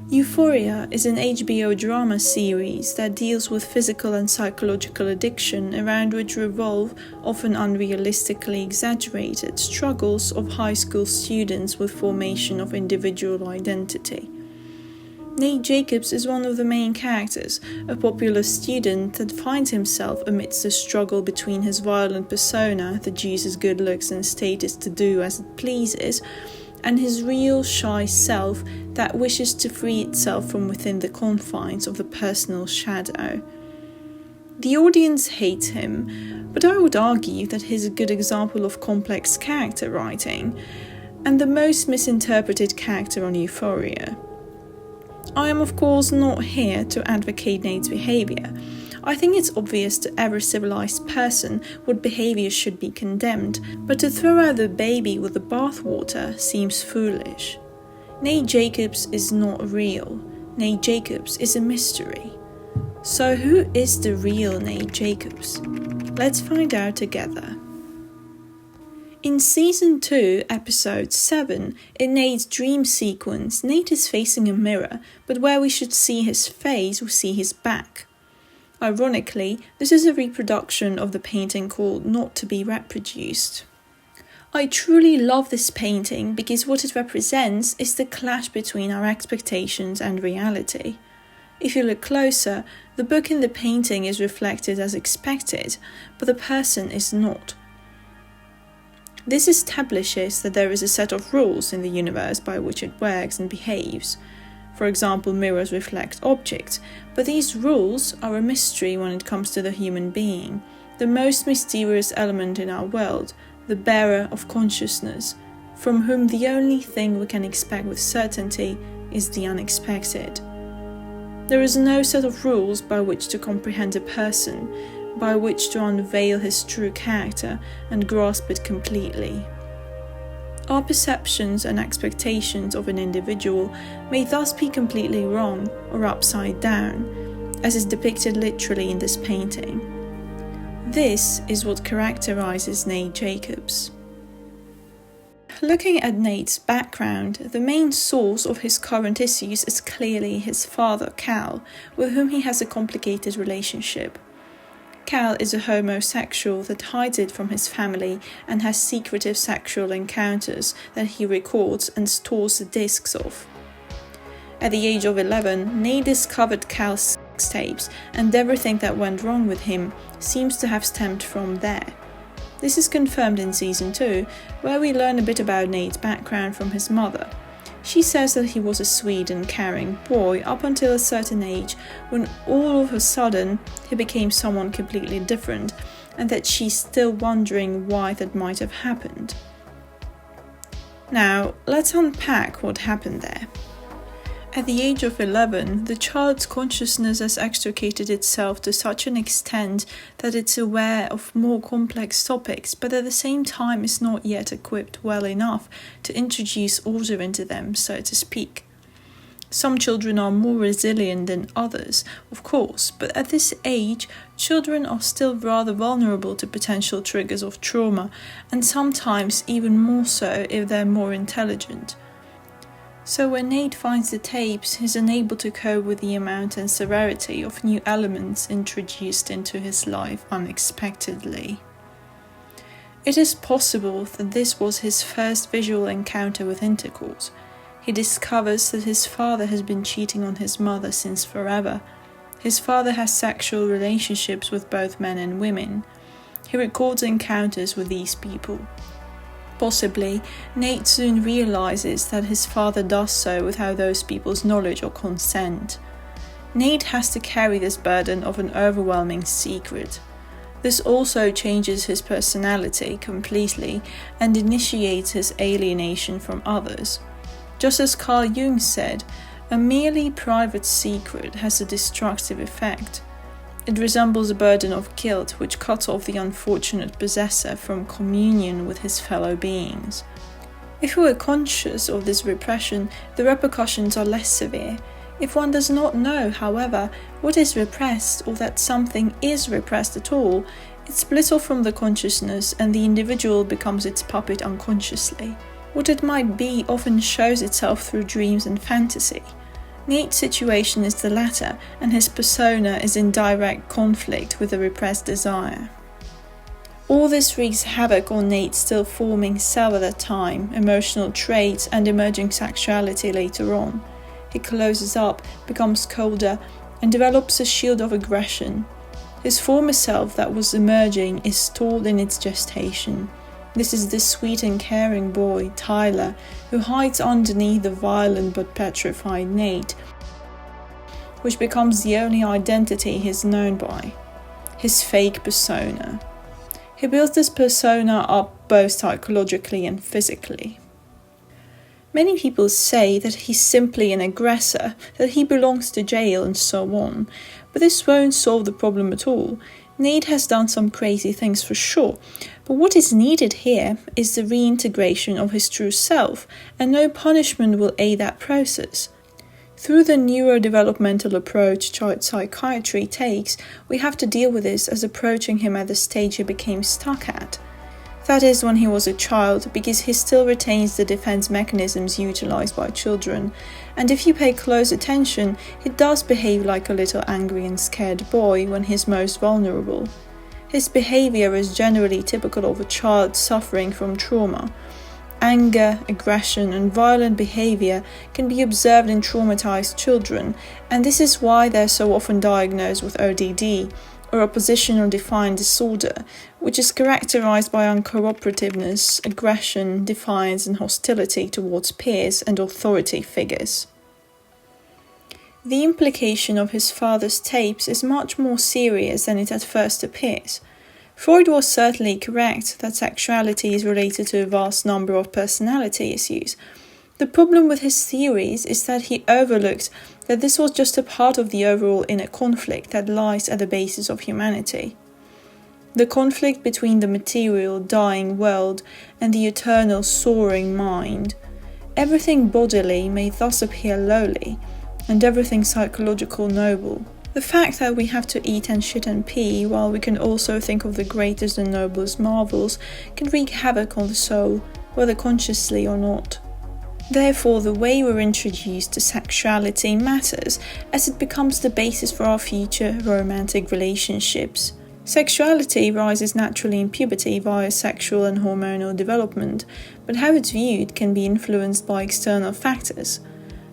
Euphoria is an HBO drama series that deals with physical and psychological addiction, around which revolve often unrealistically exaggerated struggles of high school students with formation of individual identity. Nate Jacobs is one of the main characters, a popular student that finds himself amidst the struggle between his violent persona that uses good looks and status to do as it pleases, and his real shy self that wishes to free itself from within the confines of the personal shadow. The audience hates him, but I would argue that he's a good example of complex character writing, and the most misinterpreted character on Euphoria. I am of course not here to advocate Nate's behaviour. I think it's obvious to every civilized person what behaviour should be condemned, but to throw out the baby with the bathwater seems foolish. Nate Jacobs is not real. Nate Jacobs is a mystery. So who is the real Nate Jacobs? Let's find out together. In Season 2, Episode 7, in Nate's dream sequence, Nate is facing a mirror, but where we should see his face, we see his back. Ironically, this is a reproduction of the painting called Not to be Reproduced. I truly love this painting because what it represents is the clash between our expectations and reality. If you look closer, the book in the painting is reflected as expected, but the person is not. This establishes that there is a set of rules in the universe by which it works and behaves. For example, mirrors reflect objects, but these rules are a mystery when it comes to the human being, the most mysterious element in our world, the bearer of consciousness, from whom the only thing we can expect with certainty is the unexpected. There is no set of rules by which to comprehend a person, by which to unveil his true character and grasp it completely. Our perceptions and expectations of an individual may thus be completely wrong or upside down, as is depicted literally in this painting. This is what characterizes Nate Jacobs. Looking at Nate's background, the main source of his current issues is clearly his father, Cal, with whom he has a complicated relationship. Cal is a homosexual that hides it from his family and has secretive sexual encounters that he records and stores the discs of. At the age of 11, Nate discovered Cal's sex tapes, and everything that went wrong with him seems to have stemmed from there. This is confirmed in Season 2, where we learn a bit about Nate's background from his mother. She says that he was a sweet and caring boy up until a certain age, when all of a sudden he became someone completely different, and that she's still wondering why that might have happened. Now, let's unpack what happened there. At the age of 11, the child's consciousness has extricated itself to such an extent that it's aware of more complex topics, but at the same time is not yet equipped well enough to introduce order into them, so to speak. Some children are more resilient than others, of course, but at this age, children are still rather vulnerable to potential triggers of trauma, and sometimes even more so if they're more intelligent. So when Nate finds the tapes, he's unable to cope with the amount and severity of new elements introduced into his life unexpectedly. It is possible that this was his first visual encounter with intercourse. He discovers that his father has been cheating on his mother since forever. His father has sexual relationships with both men and women. He records encounters with these people. Possibly, Nate soon realizes that his father does so without those people's knowledge or consent. Nate has to carry this burden of an overwhelming secret. This also changes his personality completely and initiates his alienation from others. Just as Carl Jung said, a merely private secret has a destructive effect. It resembles a burden of guilt which cuts off the unfortunate possessor from communion with his fellow beings. If we are conscious of this repression, the repercussions are less severe. If one does not know, however, what is repressed or that something is repressed at all, it's split off from the consciousness and the individual becomes its puppet unconsciously. What it might be often shows itself through dreams and fantasy. Nate's situation is the latter, and his persona is in direct conflict with the repressed desire. All this wreaks havoc on Nate's still forming self at that time, emotional traits and emerging sexuality later on. He closes up, becomes colder, and develops a shield of aggression. His former self that was emerging is stalled in its gestation. This is the sweet and caring boy, Tyler, who hides underneath the violent but petrified Nate, which becomes the only identity he is known by, his fake persona. He builds this persona up both psychologically and physically. Many people say that he's simply an aggressor, that he belongs to jail and so on, but this won't solve the problem at all. Nate has done some crazy things for sure, but what is needed here is the reintegration of his true self, and no punishment will aid that process. Through the neurodevelopmental approach child psychiatry takes, we have to deal with this as approaching him at the stage he became stuck at. That is when he was a child, because he still retains the defense mechanisms utilized by children, and if you pay close attention, he does behave like a little angry and scared boy when he's most vulnerable. His behavior is generally typical of a child suffering from trauma. Anger, aggression, and violent behavior can be observed in traumatized children, and this is why they're so often diagnosed with ODD, or oppositional defiant disorder, which is characterized by uncooperativeness, aggression, defiance, and hostility towards peers and authority figures. The implication of his father's tapes is much more serious than it at first appears. Freud was certainly correct that sexuality is related to a vast number of personality issues. The problem with his theories is that he overlooked that this was just a part of the overall inner conflict that lies at the basis of humanity. The conflict between the material, dying world and the eternal, soaring mind. Everything bodily may thus appear lowly, and everything psychological noble. The fact that we have to eat and shit and pee while we can also think of the greatest and noblest marvels can wreak havoc on the soul, whether consciously or not. Therefore, the way we're introduced to sexuality matters, as it becomes the basis for our future romantic relationships. Sexuality rises naturally in puberty via sexual and hormonal development, but how it's viewed can be influenced by external factors.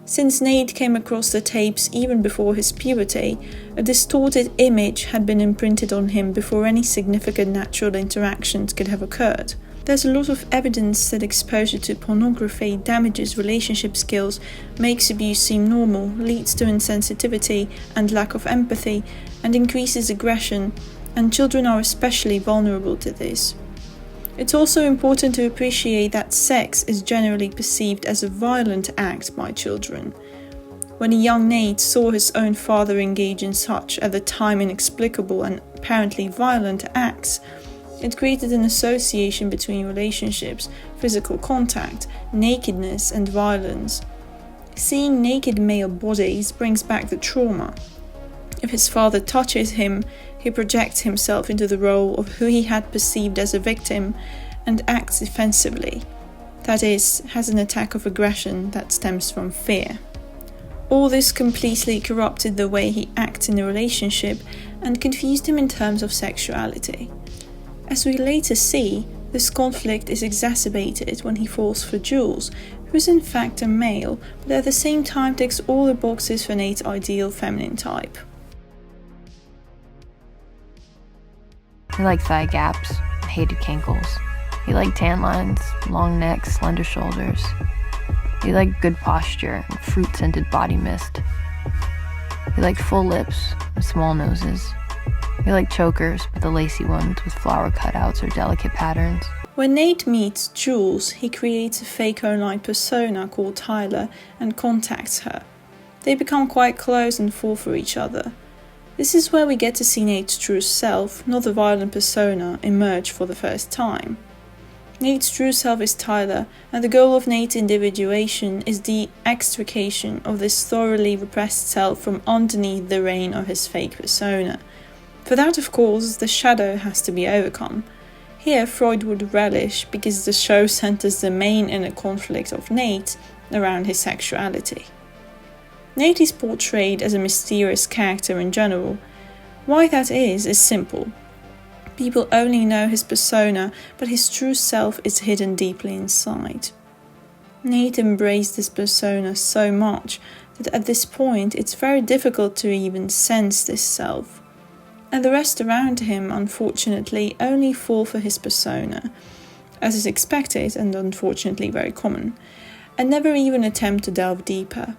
Since Nate came across the tapes even before his puberty, a distorted image had been imprinted on him before any significant natural interactions could have occurred. There's a lot of evidence that exposure to pornography damages relationship skills, makes abuse seem normal, leads to insensitivity and lack of empathy, and increases aggression, and children are especially vulnerable to this. It's also important to appreciate that sex is generally perceived as a violent act by children. When a young Nate saw his own father engage in such, at the time inexplicable and apparently violent acts, it created an association between relationships, physical contact, nakedness, and violence. Seeing naked male bodies brings back the trauma. If his father touches him, he projects himself into the role of who he had perceived as a victim and acts defensively. That is, has an attack of aggression that stems from fear. All this completely corrupted the way he acts in a relationship and confused him in terms of sexuality. As we later see, this conflict is exacerbated when he falls for Jules, who is in fact a male, but at the same time ticks all the boxes for Nate's ideal feminine type. He liked thigh gaps, hated kinkles. He liked tan lines, long necks, slender shoulders. He liked good posture and fruit-scented body mist. He liked full lips and small noses. He liked chokers, but the lacy ones with flower cutouts or delicate patterns. When Nate meets Jules, he creates a fake online persona called Tyler and contacts her. They become quite close and fall for each other. This is where we get to see Nate's true self, not the violent persona, emerge for the first time. Nate's true self is Tyler, and the goal of Nate's individuation is the extrication of this thoroughly repressed self from underneath the reign of his fake persona. For that, of course, the shadow has to be overcome. Here, Freud would relish, because the show centers the main inner conflict of Nate around his sexuality. Nate is portrayed as a mysterious character in general. Why that is simple. People only know his persona, but his true self is hidden deeply inside. Nate embraced this persona so much that at this point it's very difficult to even sense this self. And the rest around him, unfortunately, only fall for his persona, as is expected and unfortunately very common, and never even attempt to delve deeper.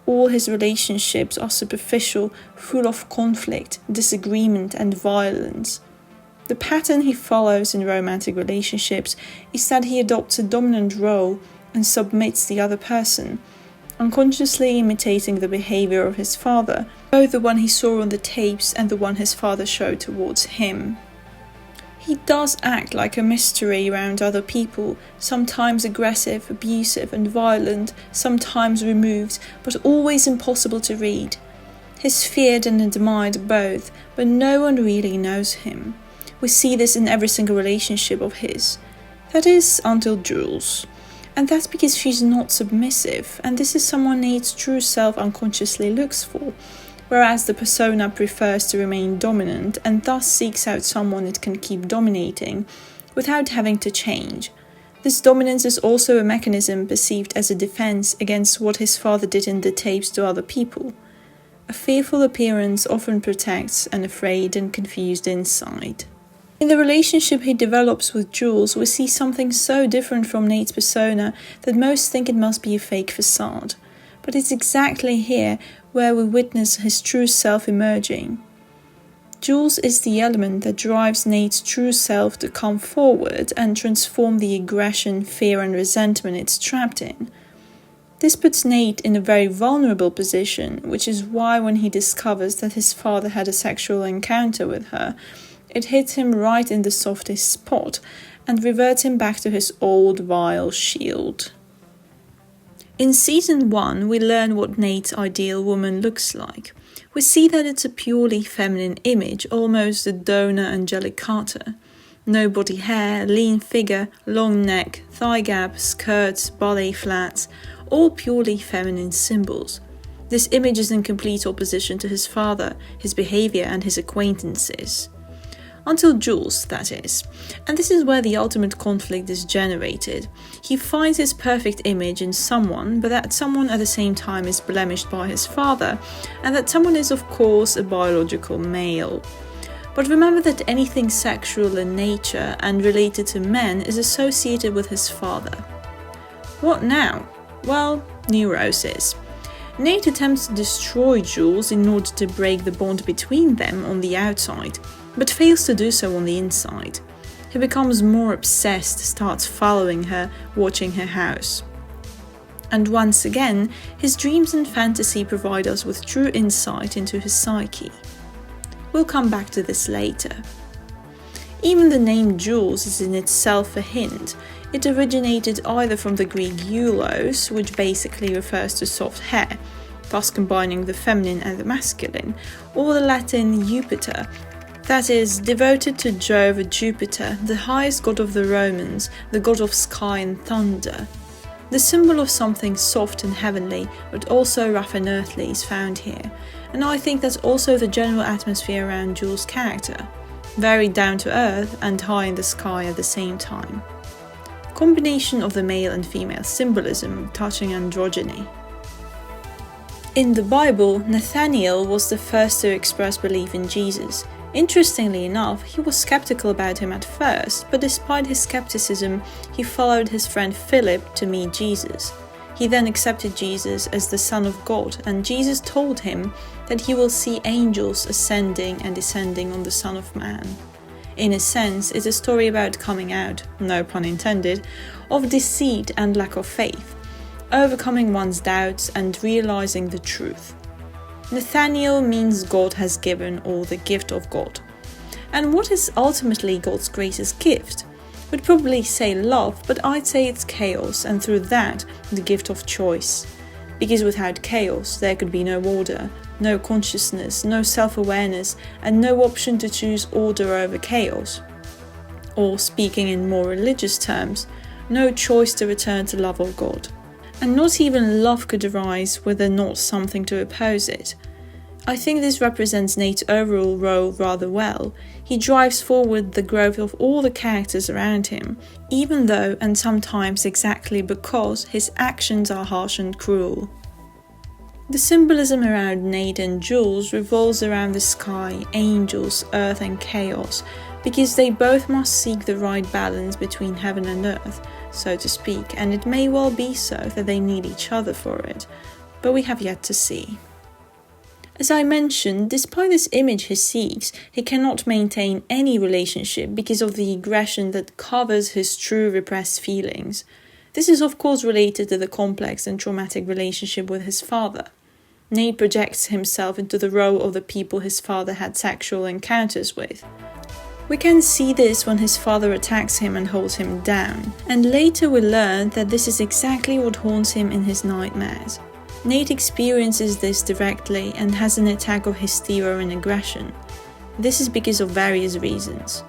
All his relationships are superficial, full of conflict, disagreement and violence. The pattern he follows in romantic relationships is that he adopts a dominant role and submits the other person, unconsciously imitating the behavior of his father, both the one he saw on the tapes and the one his father showed towards him. He does act like a mystery around other people, sometimes aggressive, abusive and violent, sometimes removed, but always impossible to read. He's feared and admired both, but no one really knows him. We see this in every single relationship of his. That is, until Jules. And that's because she's not submissive, and this is someone Nate's true self unconsciously looks for, whereas the persona prefers to remain dominant and thus seeks out someone it can keep dominating without having to change. This dominance is also a mechanism perceived as a defense against what his father did in the tapes to other people. A fearful appearance often protects an afraid and confused inside. In the relationship he develops with Jules, we see something so different from Nate's persona that most think it must be a fake facade. But it's exactly here where we witness his true self emerging. Jules is the element that drives Nate's true self to come forward and transform the aggression, fear and resentment it's trapped in. This puts Nate in a very vulnerable position, which is why when he discovers that his father had a sexual encounter with her, it hits him right in the softest spot and reverts him back to his old vile shield. In season 1, we learn what Nate's ideal woman looks like. We see that it's a purely feminine image, almost a Donna Angelicata. No body hair, lean figure, long neck, thigh gap, skirts, ballet flats, all purely feminine symbols. This image is in complete opposition to his father, his behavior and his acquaintances. Until Jules, that is. And this is where the ultimate conflict is generated. He finds his perfect image in someone, but that someone at the same time is blemished by his father, and that someone is of course a biological male. But remember that anything sexual in nature and related to men is associated with his father. What now? Well, neurosis. Nate attempts to destroy Jules in order to break the bond between them on the outside, but fails to do so on the inside. He becomes more obsessed, starts following her, watching her house. And once again, his dreams and fantasy provide us with true insight into his psyche. We'll come back to this later. Even the name Jules is in itself a hint. It originated either from the Greek Ioulos, which basically refers to soft hair, thus combining the feminine and the masculine, or the Latin Jupiter, that is, devoted to Jove or Jupiter, the highest god of the Romans, the god of sky and thunder. The symbol of something soft and heavenly, but also rough and earthly, is found here, and I think that's also the general atmosphere around Jules' character. Very down to earth and high in the sky at the same time. Combination of the male and female symbolism touching androgyny. In the Bible, Nathaniel was the first to express belief in Jesus. Interestingly enough, he was skeptical about him at first, but despite his skepticism, he followed his friend Philip to meet Jesus. He then accepted Jesus as the Son of God, and Jesus told him that he will see angels ascending and descending on the Son of Man. In a sense, it's a story about coming out, no pun intended, of deceit and lack of faith, overcoming one's doubts and realizing the truth. Nathaniel means God has given, or the gift of God. And what is ultimately God's greatest gift? We'd probably say love, but I'd say it's chaos, and through that, the gift of choice. Because without chaos, there could be no order, no consciousness, no self-awareness, and no option to choose order over chaos. Or, speaking in more religious terms, no choice to return to love of God. And not even love could arise were there not something to oppose it. I think this represents Nate's overall role rather well. He drives forward the growth of all the characters around him, even though, and sometimes exactly because, his actions are harsh and cruel. The symbolism around Nate and Jules revolves around the sky, angels, earth and chaos, because they both must seek the right balance between heaven and earth, so to speak, and it may well be so that they need each other for it, but we have yet to see. As I mentioned, despite this image he seeks, he cannot maintain any relationship because of the aggression that covers his true repressed feelings. This is of course related to the complex and traumatic relationship with his father. Nate projects himself into the role of the people his father had sexual encounters with. We can see this when his father attacks him and holds him down, and later we learn that this is exactly what haunts him in his nightmares. Nate experiences this directly and has an attack of hysteria and aggression. This is because of various reasons.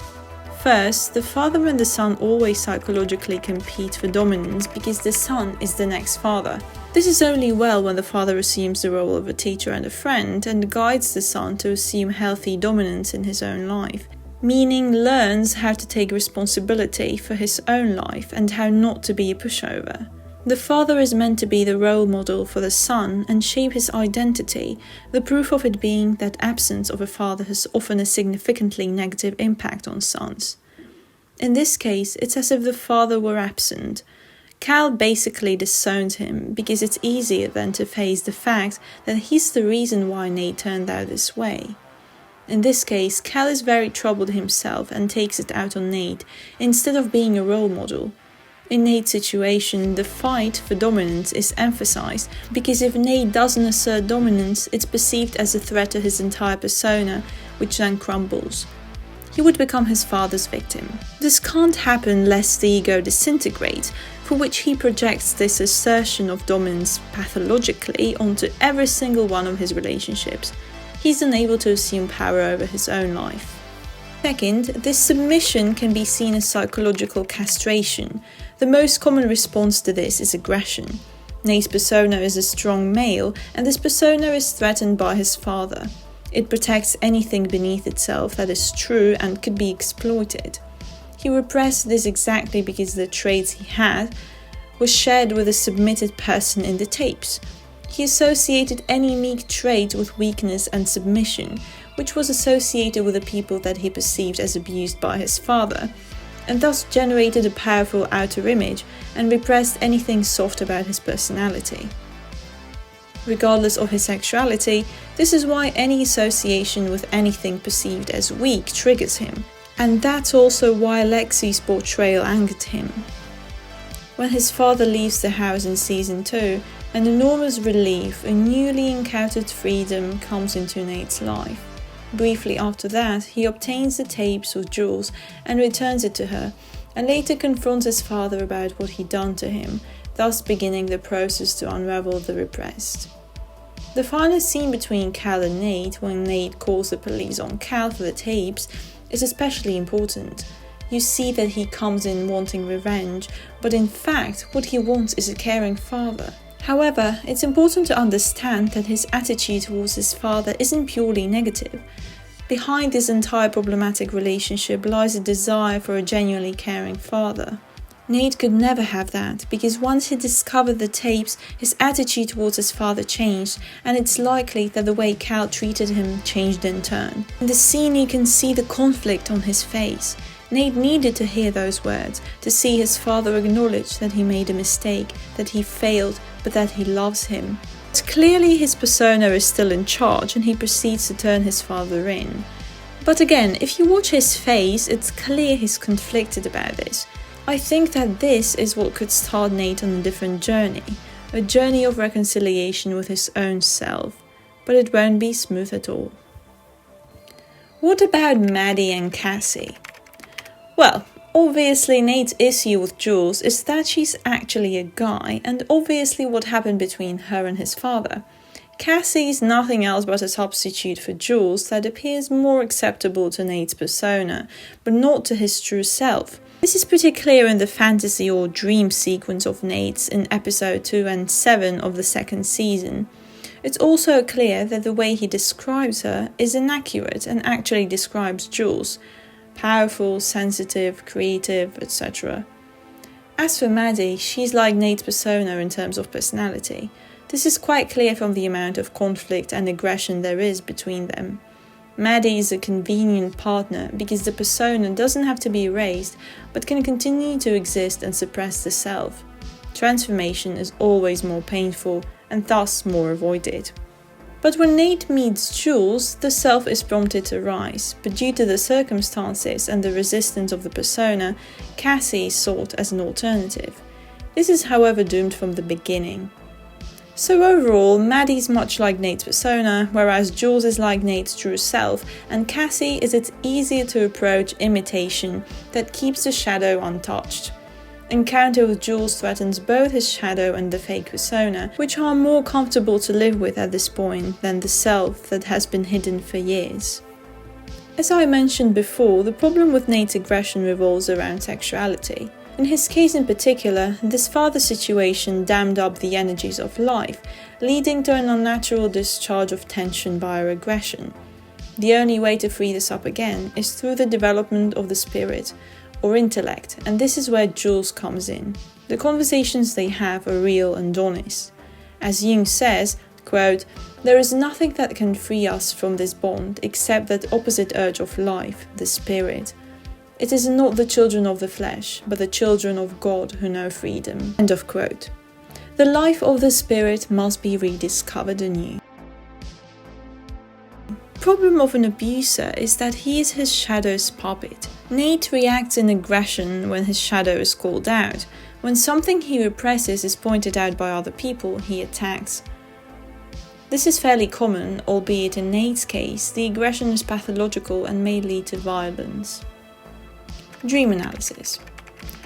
First, the father and the son always psychologically compete for dominance because the son is the next father. This is only well when the father assumes the role of a teacher and a friend and guides the son to assume healthy dominance in his own life, meaning learns how to take responsibility for his own life and how not to be a pushover. The father is meant to be the role model for the son and shape his identity, the proof of it being that absence of a father has often a significantly negative impact on sons. In this case, it's as if the father were absent. Cal basically disowns him because it's easier than to face the fact that he's the reason why Nate turned out this way. In this case, Cal is very troubled himself and takes it out on Nate, instead of being a role model. In Nate's situation, the fight for dominance is emphasized because if Nate doesn't assert dominance, it's perceived as a threat to his entire persona, which then crumbles. He would become his father's victim. This can't happen lest the ego disintegrates, for which he projects this assertion of dominance pathologically onto every single one of his relationships. He's unable to assume power over his own life. Second, this submission can be seen as psychological castration. The most common response to this is aggression. Nate's persona is a strong male, and this persona is threatened by his father. It protects anything beneath itself that is true and could be exploited. He repressed this exactly because the traits he had were shared with a submitted person in the tapes. He associated any meek trait with weakness and submission, which was associated with the people that he perceived as abused by his father, and thus generated a powerful outer image and repressed anything soft about his personality. Regardless of his sexuality, this is why any association with anything perceived as weak triggers him, and that's also why Lexi's portrayal angered him. When his father leaves the house in season 2, an enormous relief, a newly encountered freedom comes into Nate's life. Briefly after that, he obtains the tapes with Jules and returns it to her, and later confronts his father about what he'd done to him, thus beginning the process to unravel the repressed. The final scene between Cal and Nate, when Nate calls the police on Cal for the tapes, is especially important. You see that he comes in wanting revenge, but in fact, what he wants is a caring father. However, it's important to understand that his attitude towards his father isn't purely negative. Behind this entire problematic relationship lies a desire for a genuinely caring father. Nate could never have that, because once he discovered the tapes, his attitude towards his father changed, and it's likely that the way Cal treated him changed in turn. In the scene you can see the conflict on his face. Nate needed to hear those words, to see his father acknowledge that he made a mistake, that he failed, but that he loves him. But clearly his persona is still in charge and he proceeds to turn his father in. But again, if you watch his face, it's clear he's conflicted about this. I think that this is what could start Nate on a different journey, a journey of reconciliation with his own self, but it won't be smooth at all. What about Maddy and Cassie? Well, obviously Nate's issue with Jules is that she's actually a guy, and obviously what happened between her and his father. Cassie is nothing else but a substitute for Jules that appears more acceptable to Nate's persona, but not to his true self. This is pretty clear in the fantasy or dream sequence of Nate's in episode 2 and 7 of the second season. It's also clear that the way he describes her is inaccurate and actually describes Jules: powerful, sensitive, creative, etc. As for Maddy, she's like Nate's persona in terms of personality. This is quite clear from the amount of conflict and aggression there is between them. Maddy is a convenient partner because the persona doesn't have to be erased, but can continue to exist and suppress the self. Transformation is always more painful and thus more avoided. But when Nate meets Jules, the self is prompted to rise, but due to the circumstances and the resistance of the persona, Cassie is sought as an alternative. This is however doomed from the beginning. So overall, Maddy is much like Nate's persona, whereas Jules is like Nate's true self, and Cassie is its easier to approach imitation that keeps the shadow untouched. Encounter with Jules threatens both his shadow and the fake persona, which are more comfortable to live with at this point than the self that has been hidden for years. As I mentioned before, the problem with Nate's aggression revolves around sexuality. In his case in particular, this father situation dammed up the energies of life, leading to an unnatural discharge of tension via aggression. The only way to free this up again is through the development of the spirit, or intellect, and this is where Jules comes in. The conversations they have are real and honest. As Jung says, quote, "There is nothing that can free us from this bond except that opposite urge of life, the spirit. It is not the children of the flesh, but the children of God who know freedom." End of quote. The life of the spirit must be rediscovered anew. The problem of an abuser is that he is his shadow's puppet. Nate reacts in aggression when his shadow is called out. When something he represses is pointed out by other people, he attacks. This is fairly common, albeit in Nate's case, the aggression is pathological and may lead to violence. Dream analysis.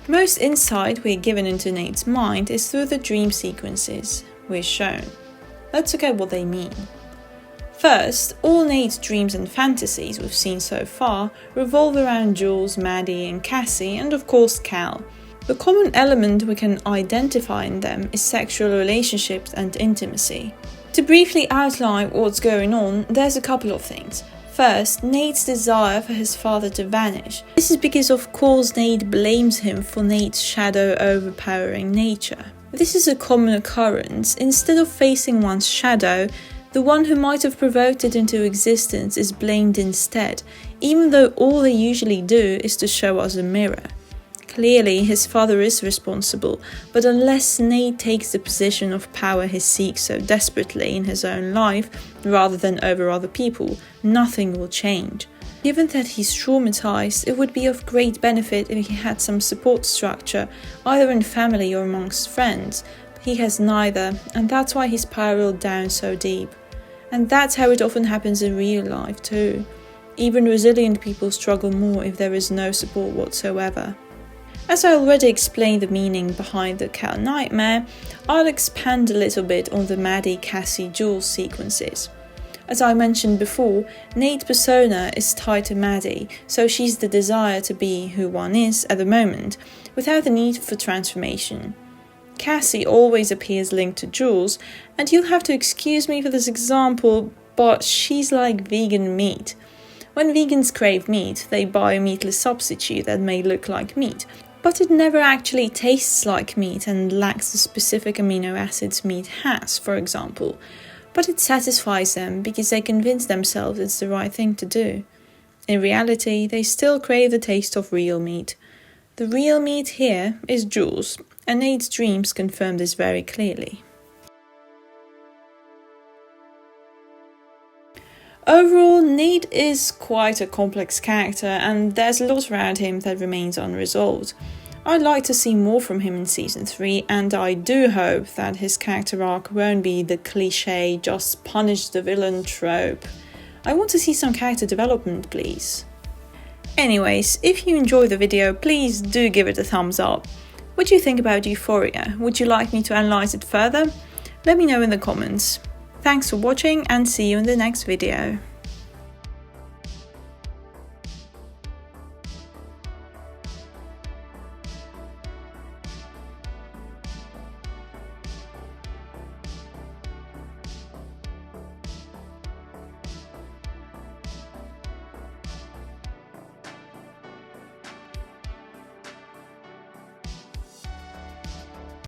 Most insight we're given into Nate's mind is through the dream sequences we're shown. Let's look at what they mean. First, all Nate's dreams and fantasies we've seen so far revolve around Jules, Maddy and Cassie, and of course Cal. The common element we can identify in them is sexual relationships and intimacy. To briefly outline what's going on, there's a couple of things. First, Nate's desire for his father to vanish. This is because of course Nate blames him for Nate's shadow overpowering nature. This is a common occurrence. Instead of facing one's shadow, the one who might have provoked it into existence is blamed instead, even though all they usually do is to show us a mirror. Clearly, his father is responsible, but unless Nate takes the position of power he seeks so desperately in his own life, rather than over other people, nothing will change. Given that he's traumatized, it would be of great benefit if he had some support structure, either in family or amongst friends. He has neither, and that's why he's spiraled down so deep. And that's how it often happens in real life too. Even resilient people struggle more if there is no support whatsoever. As I already explained the meaning behind the Cal nightmare, I'll expand a little bit on the Maddy, Cassie, Jules sequences. As I mentioned before, Nate's persona is tied to Maddy, so she's the desire to be who one is at the moment, without the need for transformation. Cassie always appears linked to Jules, and you'll have to excuse me for this example, but she's like vegan meat. When vegans crave meat, they buy a meatless substitute that may look like meat, but it never actually tastes like meat and lacks the specific amino acids meat has, for example. But it satisfies them because they convince themselves it's the right thing to do. In reality, they still crave the taste of real meat. The real meat here is Jules, and Nate's dreams confirm this very clearly. Overall, Nate is quite a complex character, and there's a lot around him that remains unresolved. I'd like to see more from him in Season 3, and I do hope that his character arc won't be the cliché, just punish the villain trope. I want to see some character development, please. Anyways, if you enjoyed the video, please do give it a thumbs up. What do you think about Euphoria? Would you like me to analyse it further? Let me know in the comments. Thanks for watching and see you in the next video.